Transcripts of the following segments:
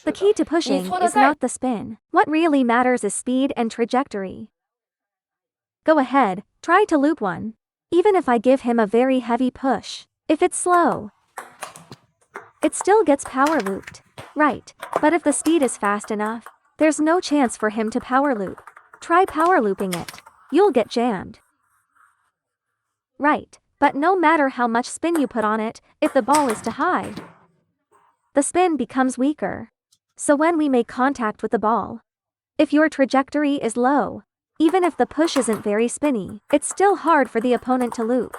The key to pushing is not the spin. What really matters is speed and trajectory. Go ahead, try to loop one. Even if I give him a very heavy push, if it's slow, it still gets power looped. Right, but if the speed is fast enough, there's no chance for him to power loop. Try power looping it. You'll get jammed. Right, but no matter how much spin you put on it, if the ball is too high, the spin becomes weaker. So when we make contact with the ball, if your trajectory is low, even if the push isn't very spinny, it's still hard for the opponent to loop.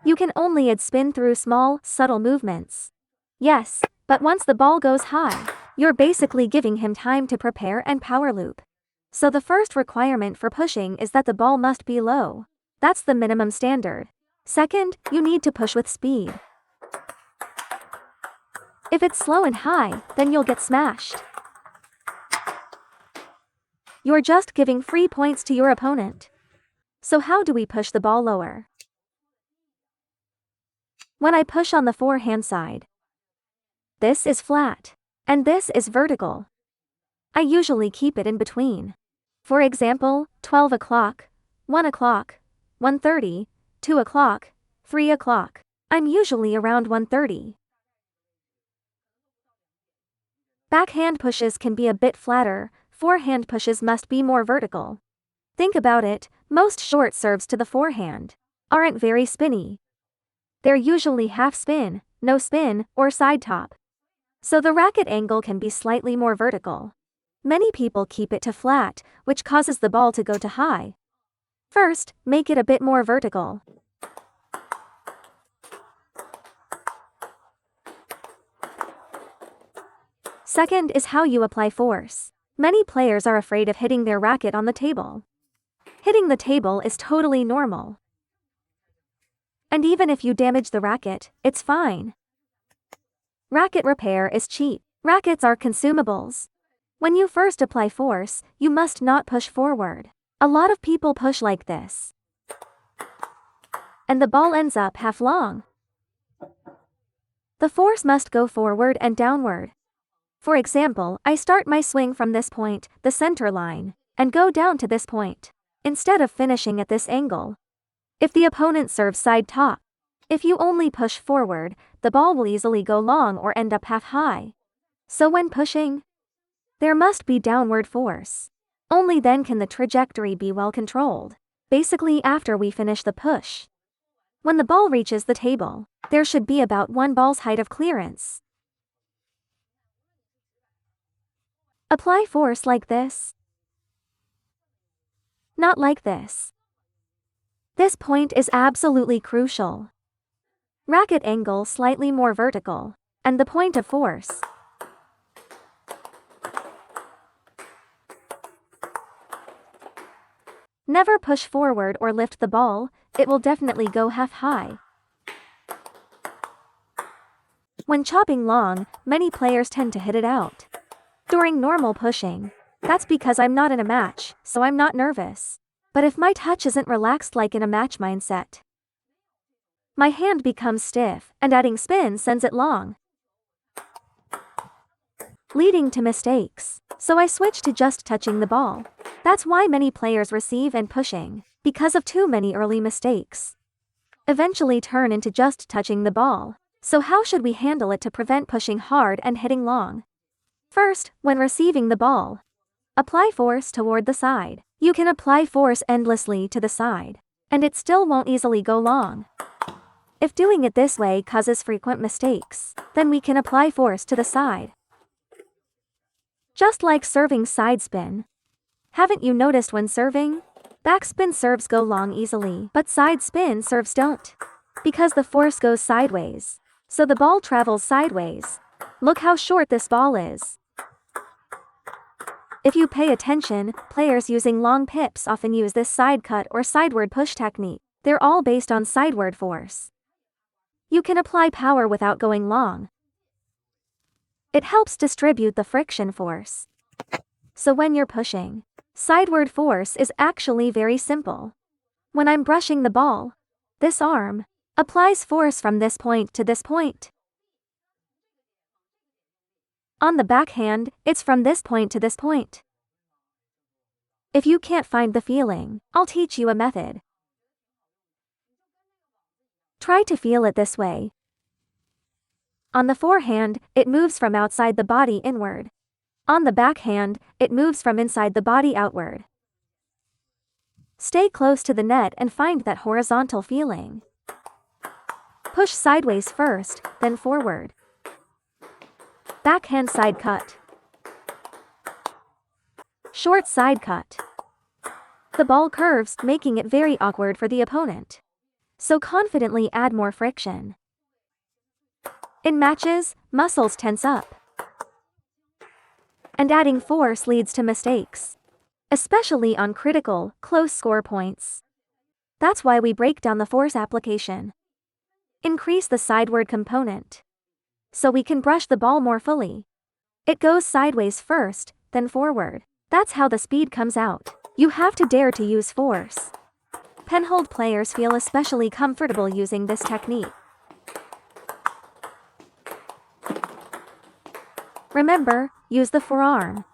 You can only add spin through small, subtle movements. Yes, but once the ball goes high, you're basically giving him time to prepare and power loop. So the first requirement for pushing is that the ball must be low. That's the minimum standard. Second, you need to push with speed. If it's slow and high, then you'll get smashed. You're just giving free points to your opponent. So how do we push the ball lower? When I push on the forehand side, this is flat, and this is vertical. I usually keep it in between. For example, 12 o'clock, 1 o'clock, 1:30, 2 o'clock, 3 o'clock. I'm usually around 1:30. Backhand pushes can be a bit flatter, forehand pushes must be more vertical. Think about it, most short serves to the forehand aren't very spinny. They're usually half spin, no spin, or side top. So the racket angle can be slightly more vertical. Many people keep it to flat, which causes the ball to go to high. First, make it a bit more vertical. Second is how you apply force. Many players are afraid of hitting their racket on the table. Hitting the table is totally normal. And even if you damage the racket, it's fine. Racket repair is cheap. Rackets are consumables. When you first apply force, you must not push forward. A lot of people push like this, and the ball ends up half long. The force must go forward and downward. For example, I start my swing from this point, the center line, and go down to this point, instead of finishing at this angle. If the opponent serves side top, if you only push forward, the ball will easily go long or end up half high. So when pushing, there must be downward force. Only then can the trajectory be well controlled. Basically after we finish the push. When the ball reaches the table, there should be about one ball's height of clearance. Apply force like this. Not like this. This point is absolutely crucial. Racket angle slightly more vertical, and the point of force. Never push forward or lift the ball, it will definitely go half high. When chopping long, many players tend to hit it out. During normal pushing, that's because I'm not in a match, so I'm not nervous. But if my touch isn't relaxed like in a match mindset, my hand becomes stiff, and adding spin sends it long, leading to mistakes. So I switch to just touching the ball. That's why many players receive and pushing, because of too many early mistakes, eventually turn into just touching the ball. So how should we handle it to prevent pushing hard and hitting long? First, when receiving the ball, apply force toward the side. You can apply force endlessly to the side, and it still won't easily go long. If doing it this way causes frequent mistakes, then we can apply force to the side. Just like serving side spin. Haven't you noticed when serving? Backspin serves go long easily, but side spin serves don't. Because the force goes sideways. So the ball travels sideways. Look how short this ball is. If you pay attention, players using long pips often use this side cut or sideward push technique. They're all based on sideward force. You can apply power without going long. It helps distribute the friction force. So when you're pushing, sideward force is actually very simple. When I'm brushing the ball, this arm applies force from this point to this point. On the backhand, it's from this point to this point. If you can't find the feeling, I'll teach you a method. Try to feel it this way. On the forehand, it moves from outside the body inward. On the backhand, it moves from inside the body outward. Stay close to the net and find that horizontal feeling. Push sideways first, then forward. Backhand side cut. Short side cut. The ball curves, making it very awkward for the opponent. So confidently add more friction. In matches, muscles tense up. And adding force leads to mistakes. Especially on critical, close score points. That's why we break down the force application. Increase the sideward component. So we can brush the ball more fully. It goes sideways first, then forward. That's how the speed comes out. You have to dare to use force. Penhold players feel especially comfortable using this technique. Remember, use the forearm,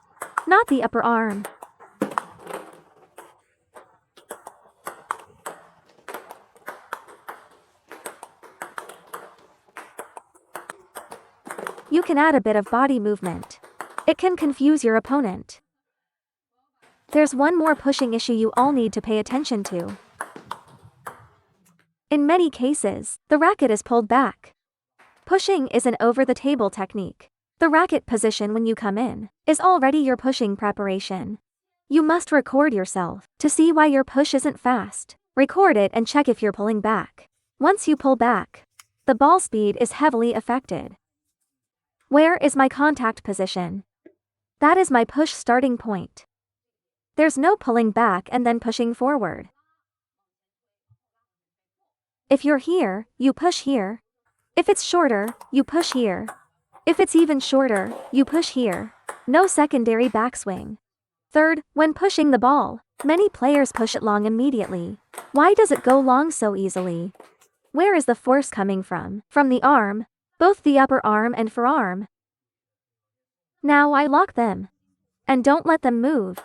not the upper arm. You can add a bit of body movement. It can confuse your opponent. There's one more pushing issue you all need to pay attention to. In many cases, the racket is pulled back. Pushing is an over-the-table technique. The racket position when you come in is already your pushing preparation. You must record yourself to see why your push isn't fast. Record it and check if you're pulling back. Once you pull back, the ball speed is heavily affected. Where is my contact position? That is my push starting point. There's no pulling back and then pushing forward. If you're here, you push here. If it's shorter, you push here. If it's even shorter, you push here. No secondary backswing. Third, when pushing the ball, many players push it long immediately. Why does it go long so easily? Where is the force coming from? From the arm, both the upper arm and forearm. Now I lock them. And don't let them move.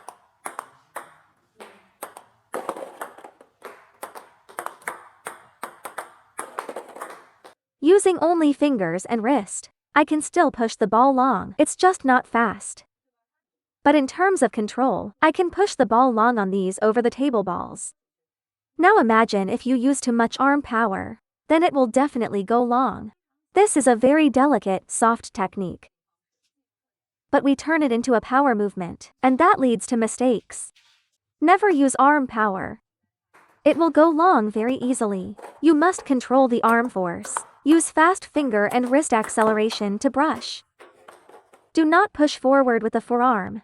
Using only fingers and wrist, I can still push the ball long. It's just not fast. But in terms of control, I can push the ball long on these over-the-table balls. Now imagine if you use too much arm power, then it will definitely go long. This is a very delicate, soft technique. But we turn it into a power movement, and that leads to mistakes. Never use arm power. It will go long very easily. You must control the arm force. Use fast finger and wrist acceleration to brush. Do not push forward with the forearm.